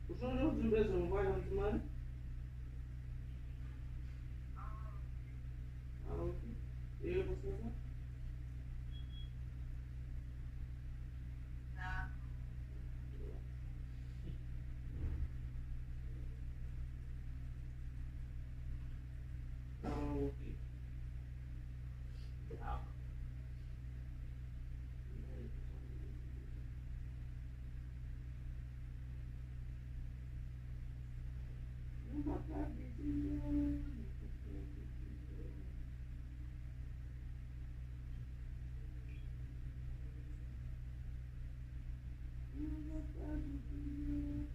O senhor não desempresa, não vai na semana? Ah, ok. Eu vou fazer. Ah, ok. Ah. Uma tardezinha. Uma tardezinha.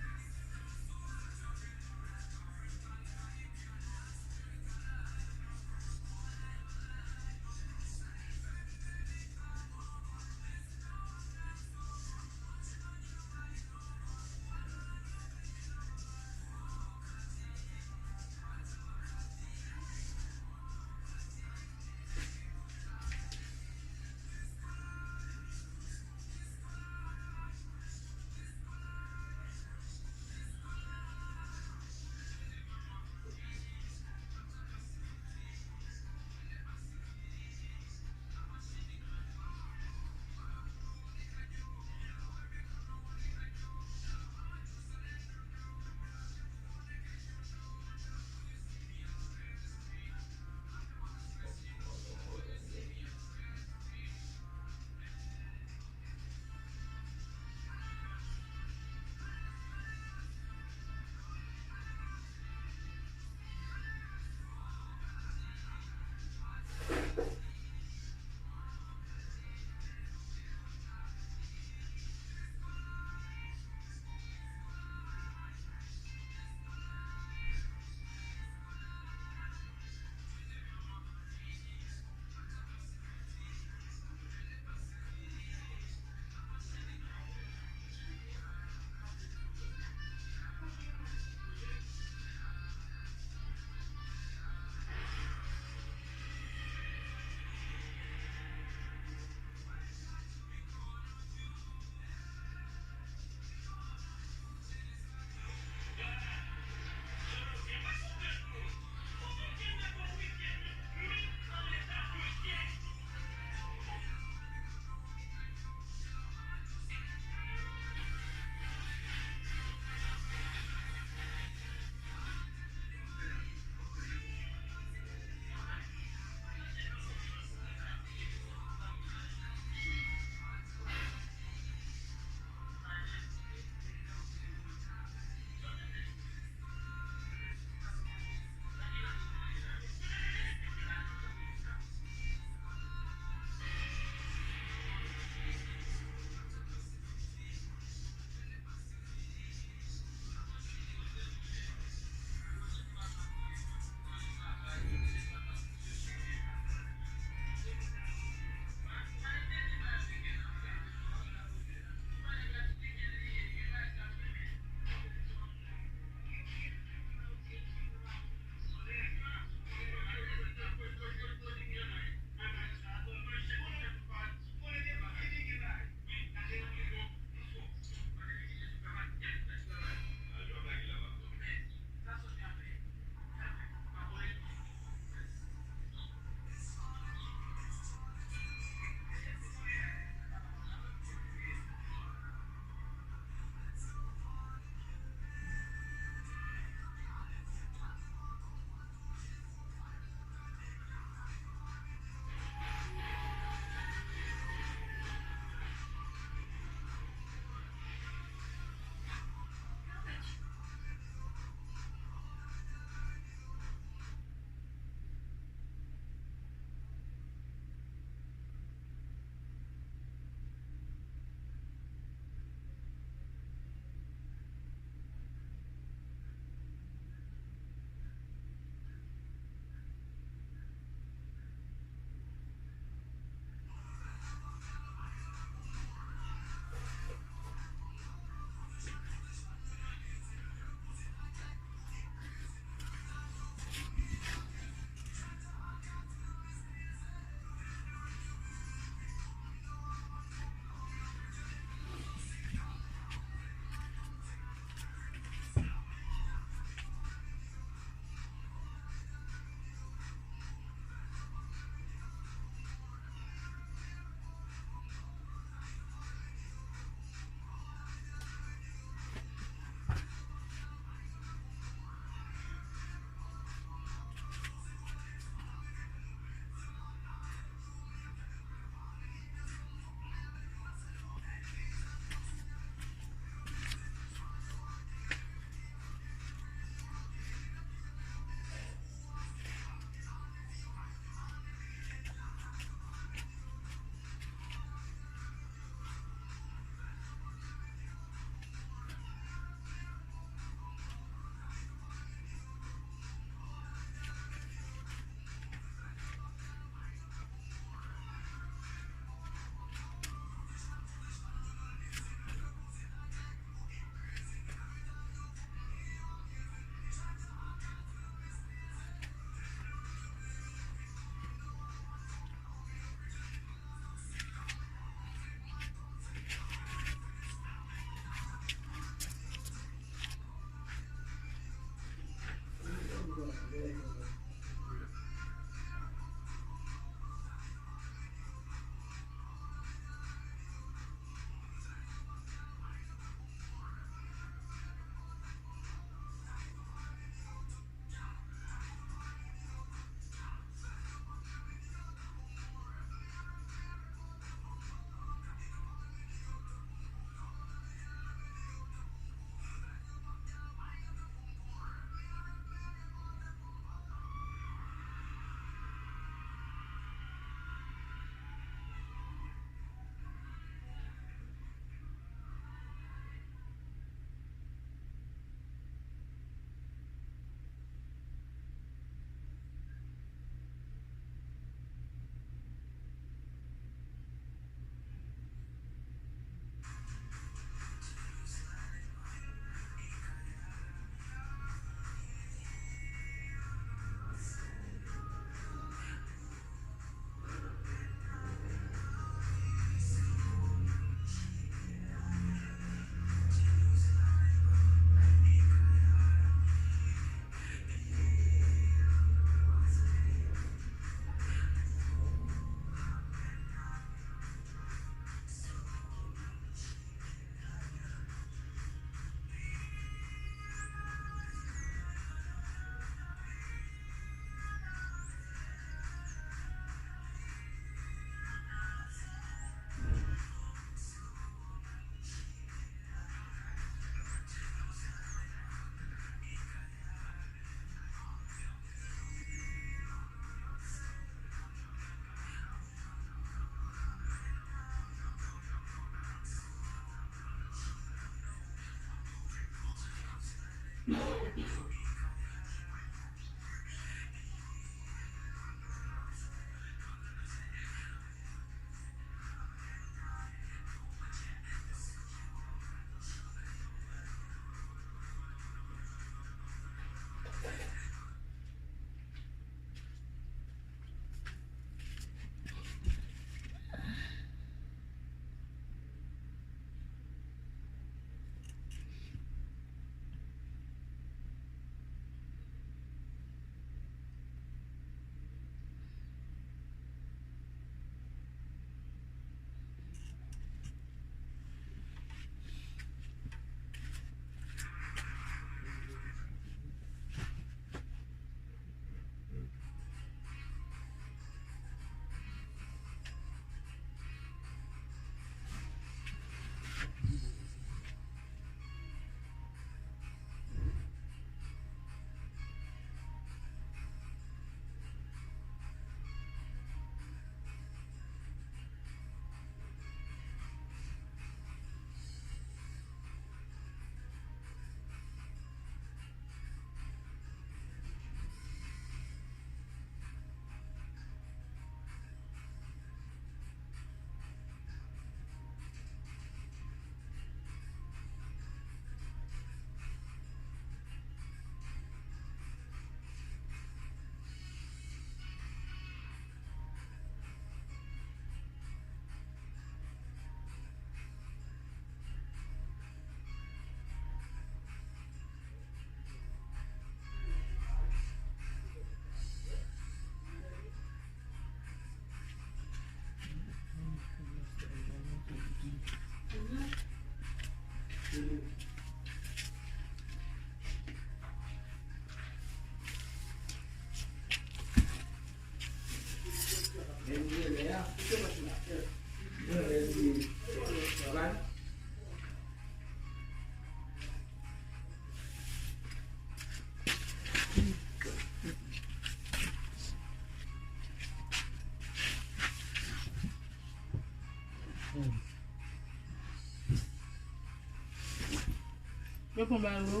Yo pou ba yo.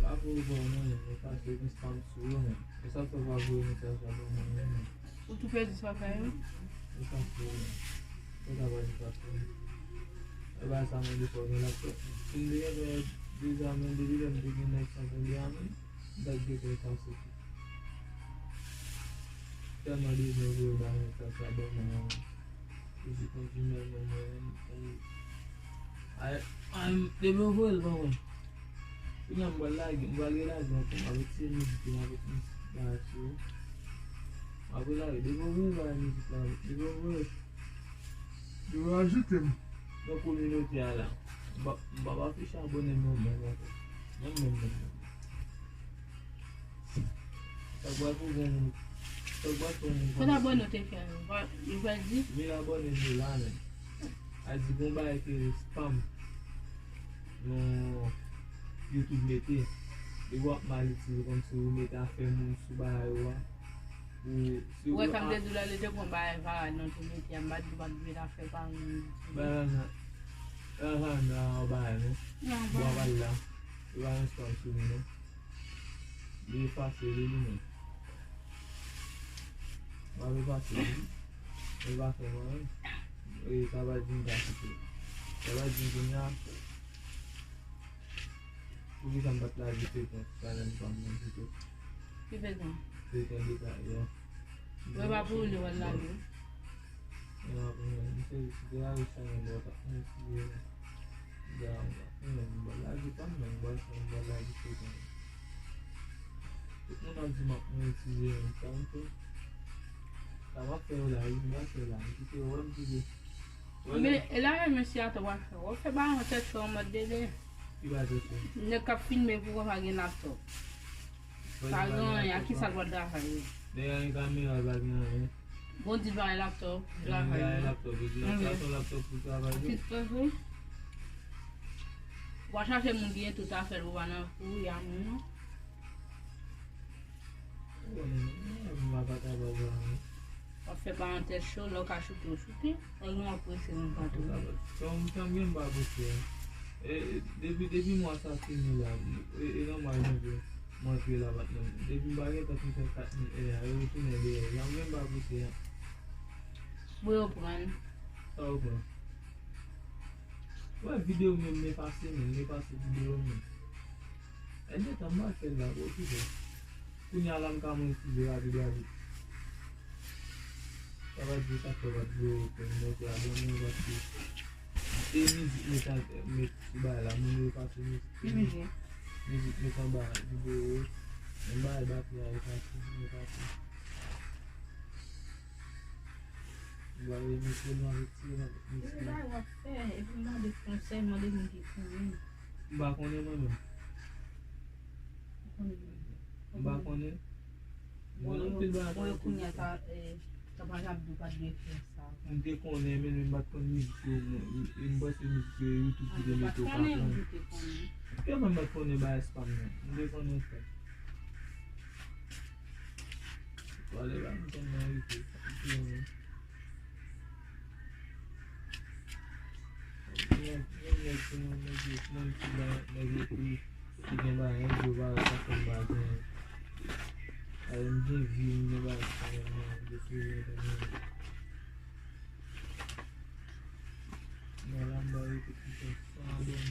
La pou nou, yo pa se yon spam sou yon. Yo sa pou va vou yon sa yon. Ou tou pe di sa fè yo? Yo pa se yon. Yo ta ba di sa fè yon. Yo ba sa men di pou yon la pou. Sin de yon, di zaman di yon di yon nek sa pou yon men. Dak di pou yon sa se. Tellement des nouveaux dans le cas de mon je continue à des nouveaux bon il y a un balag avec ces musiques avec inspiration avec là des nouveaux dans la musique là des nouveaux je vais ajouter dans la communauté là bah fiche abonné même ça va pour vous. Kon abon nou te fè yo? Yo va di? Mi abon nou la men. A di bon ba eke spam nou YouTube mette. Di wak maliti kon sou mette a fè moun sou ba yo. Ou tam de dou la le de kon ba eva nan tou mette yon bad di wak mette a fè pa moun. Ba nan ba yo. Bo aval la. Yo an spam sou moun. Di fase li men. Vai bater, ele vai falando, ele tava vindo aqui, tava vindo já, o que já bateu lá de feito, cara não pode não feito. Que verdade. Feito ali tá, já. Vai babulho lá viu? Não sei se já está em volta, não sei já, não balar de pano, não balar de feito. Não dá de não se tanto. Tava feio lá, ele não vai lá, porque eu amo de Mais là, monsieur a te wak fè. Ou fè ba an tè chou an mod dede. que vai ser. Ne kap filme pou kon fè gen laptop. Sa zon, a ki sal wad da fè yo. De yon kamera bagay. Bon di ba an laptop. La laptop, laptop pour travailler. Kit fè fè? Wa chache moun gen tout a fè ou banan pou ya moun. On va pas travailler. Wa fè ba an tè chou, lò ka choute ou choute. On nou apre se moun patou. Também ba você. Depuis moi ça fini là. Et normalement moi je là maintenant. Depuis bagay ta fin 4000 et a retourner là. Là même ba você. Bou yo pran. Ça ou pas? Ouais, vidéo même me passer vidéo même. Et de tamba fait là aussi. Punya alam kamu sih ada. Ça va dire ça va jouer comme nous avons nous aussi. Et musique mais bah la musique pas musique. Musique mais en bas vidéo. En bas là puis il pas. Vous allez mettre dans le tir. Là, on va faire et puis moi des conseils, moi des gens qui font. Bah on est moi-même. Bah on est. Moi non plus bah. Moi konya ta pa jabdou pa dwe fè sa. Mwen konen men mwen bat kon müzik yo, mwen bat se müzik yo YouTube ki de meto pa plan. Kè mwen bat konen ba spam men, mwen konen spam. Wale ba mwen konen YouTube. Mwen ki gen ba yon jo ba sa kon ba gen. Ayun gen view mwen ba sa yon Malam baru kita sadar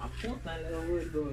Aku tanya itu.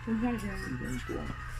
Pou fache. Season 2.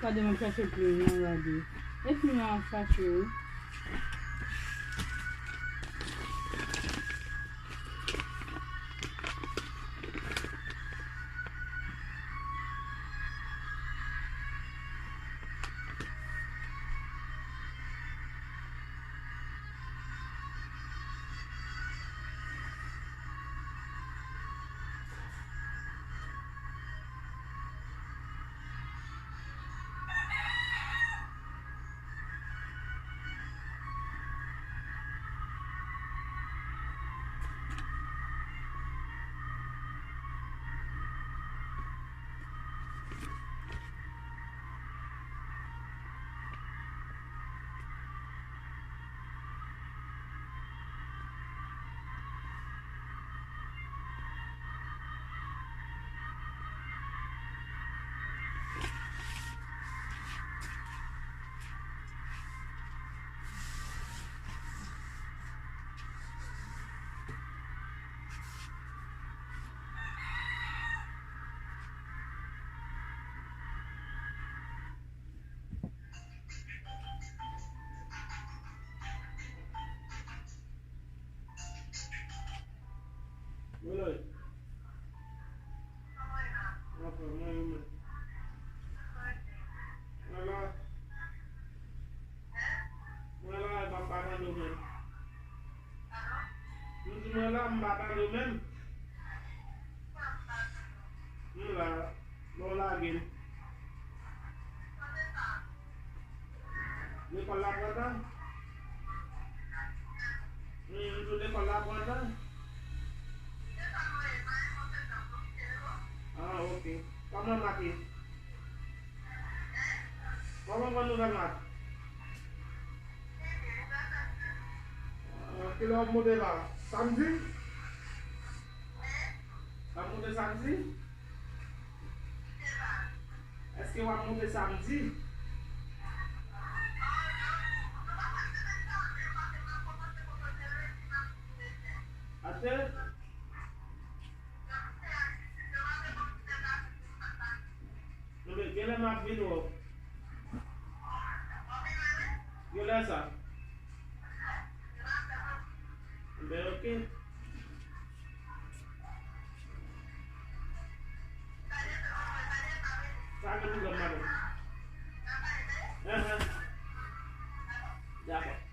Kade mwen fache pou yon rade. E pou yon fache ou. Mulai. Apa mulai? Mulai bapa dulu. Mulai bapa dulu. Mulai mau lagi. Ini kolak apa? Itu dia kolak apa? Ah, oke. Kamu mati. Kamu mau mat. Kilo kamu deh lah. Samsi? Kamu deh samsi? Eski kamu deh samsi? Ada? Gele map video. Gele sa. Be okay. nous le madame. D'accord.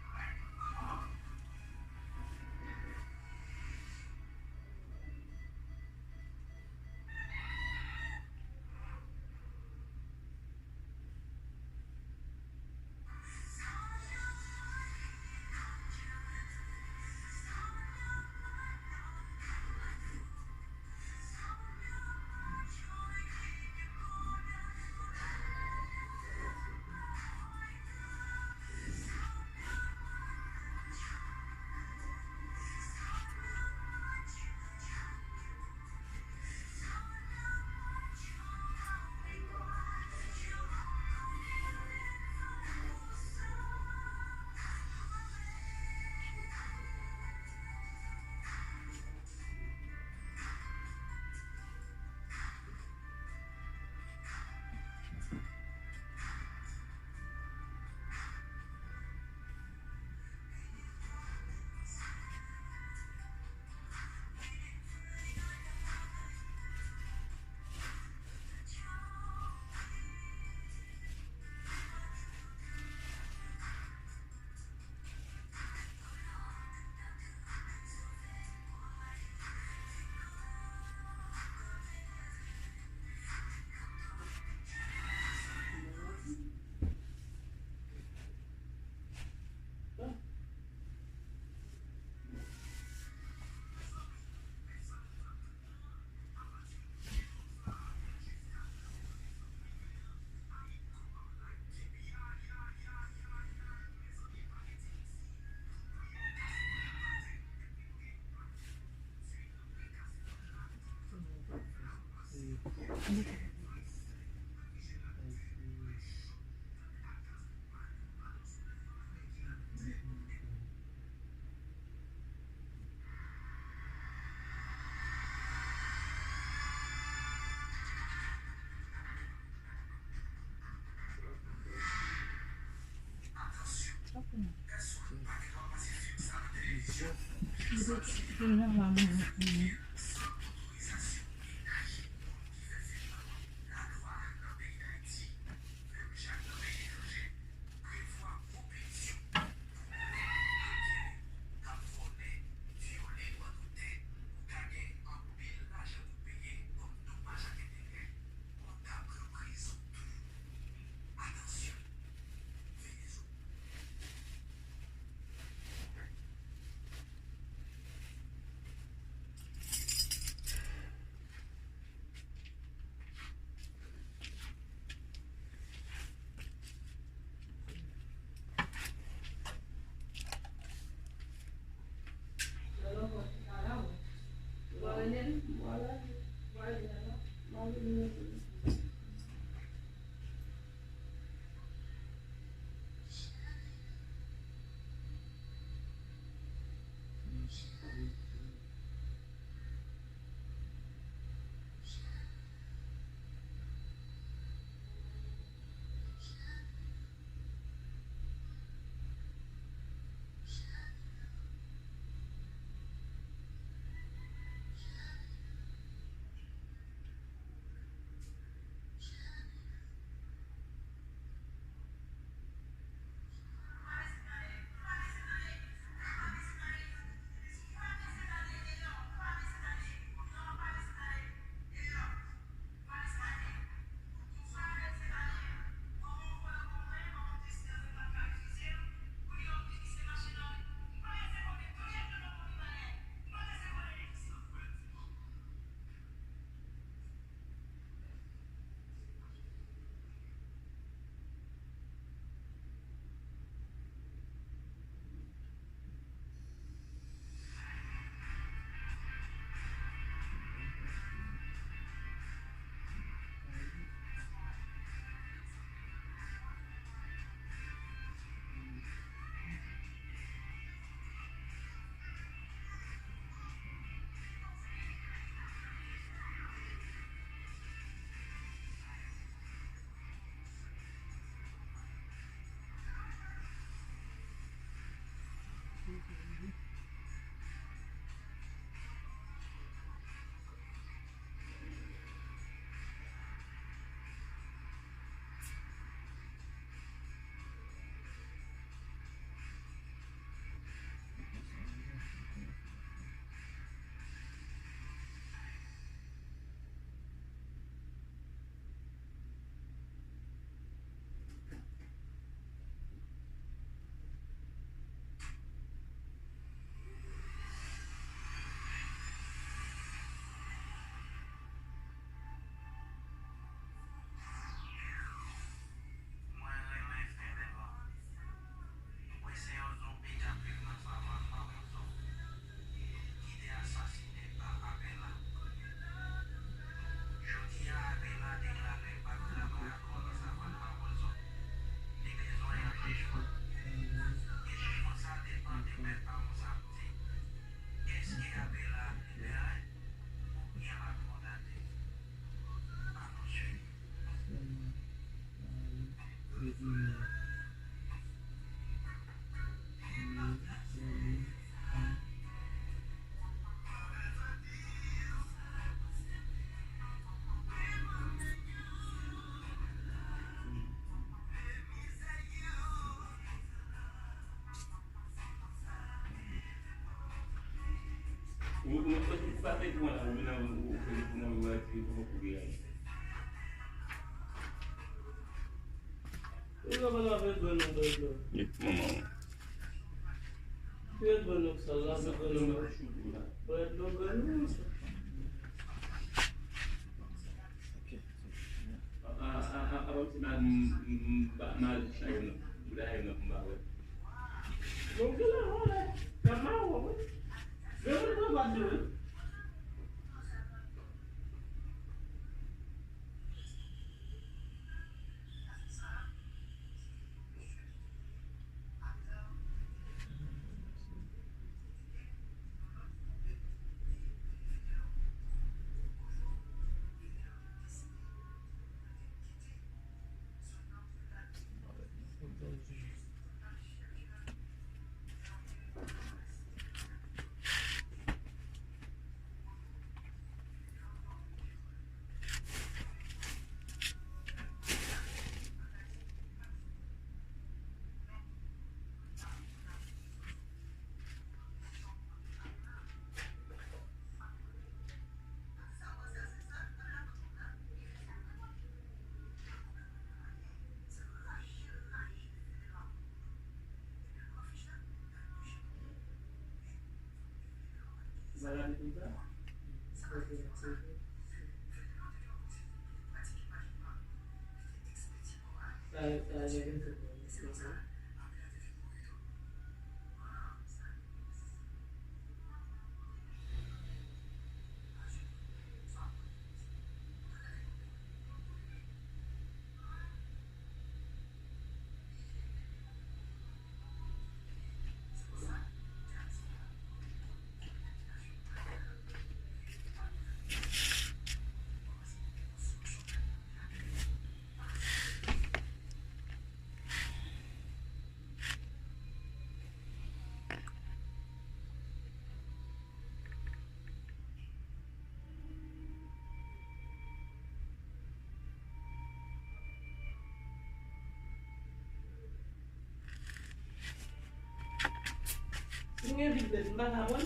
Ini business mbak Hamon.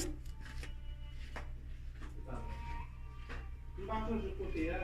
Mbak chanje kote ya.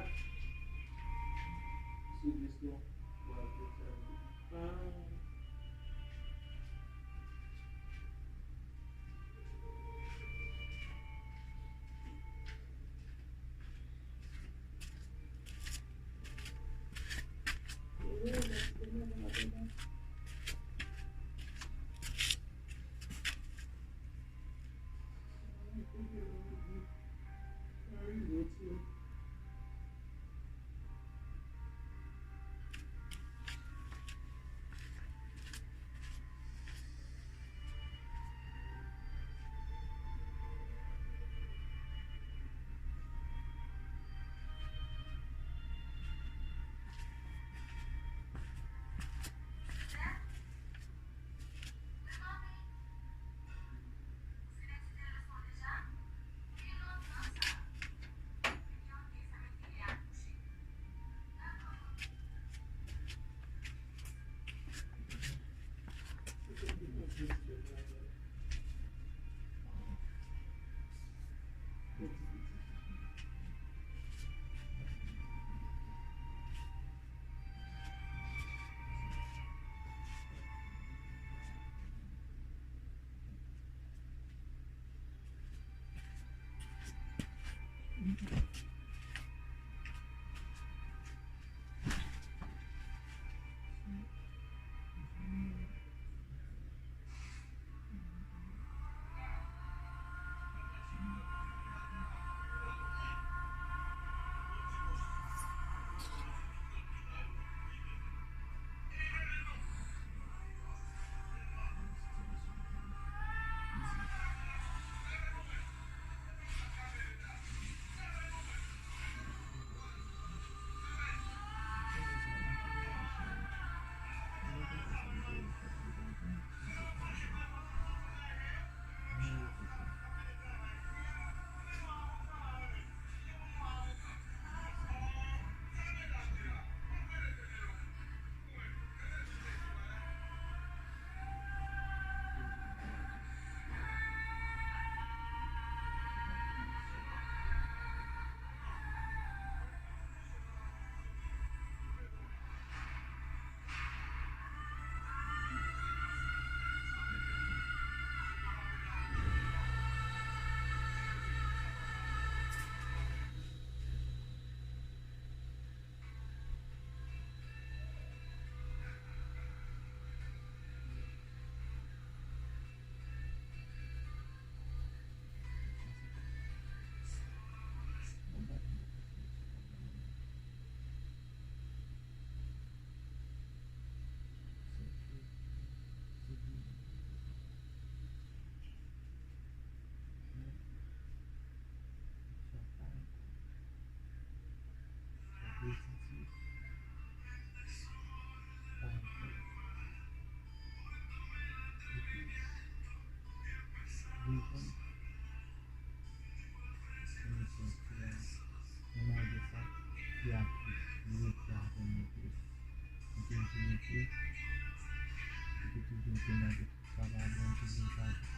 n'a pas vraiment toujours pas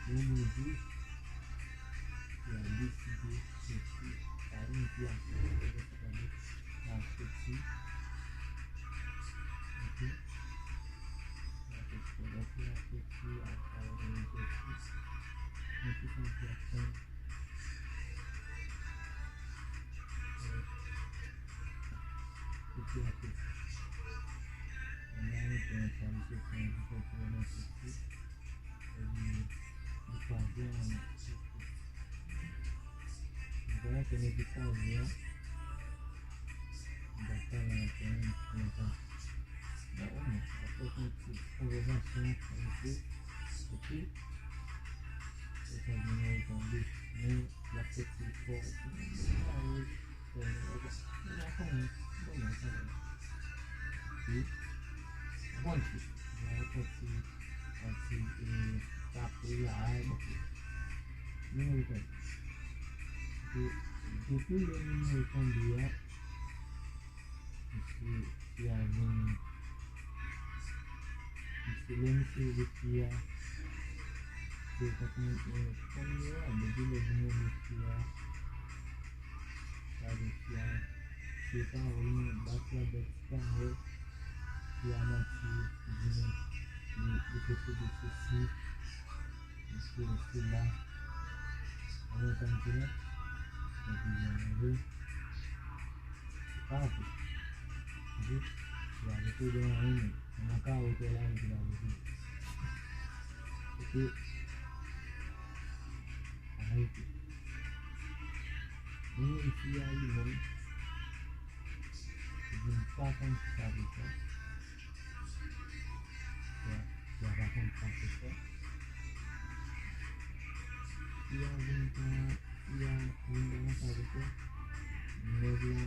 le module qui a décidé ceci par une place la ceci ok la ceci à travers les autres mais tout en fait ceci à ceci on a une connaissance de ce qu'on peut trouver ceci et troisième voilà que nous disons bien d'accord on a fait un temps après on va voir ça ok c'est un numéro tombé mais la petite force depuis le numéro tombé il y a une excellence de qui a c'est comme depuis le numéro qui a c'est pas une bataille d'expérience qui a nature le côté de ceci c'est là on est en direct et puis on veut c'est pas vous la voiture de rien on a qu'à hôtel là et la voiture ok arrêtez nous ici à Lyon je ne sais pas comme ça avec ça tu vas pas comprendre ça il y a une avec ça mais là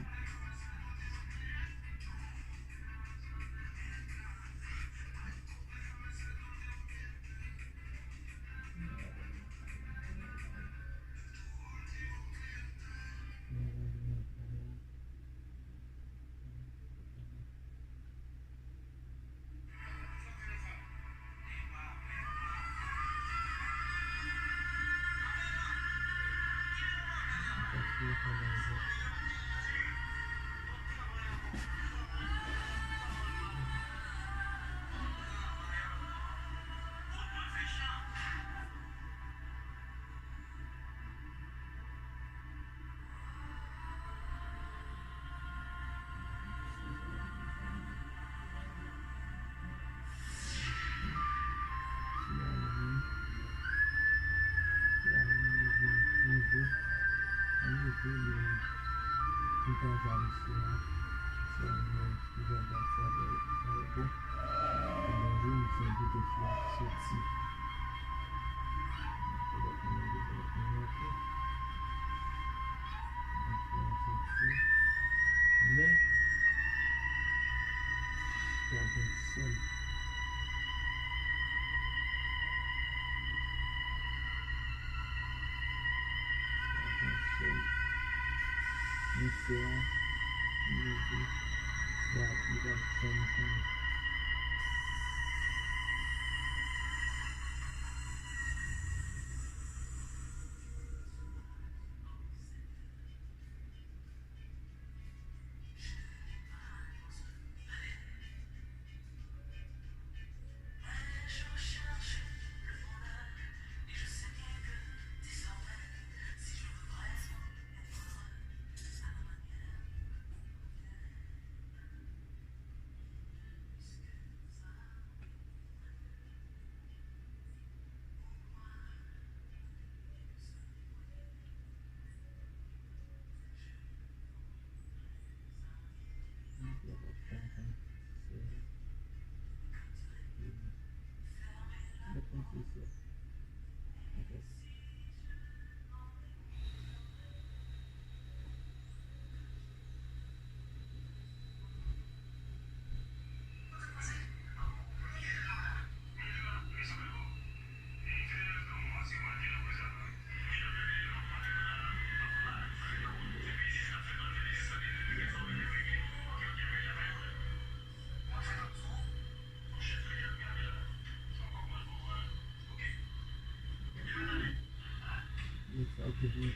That's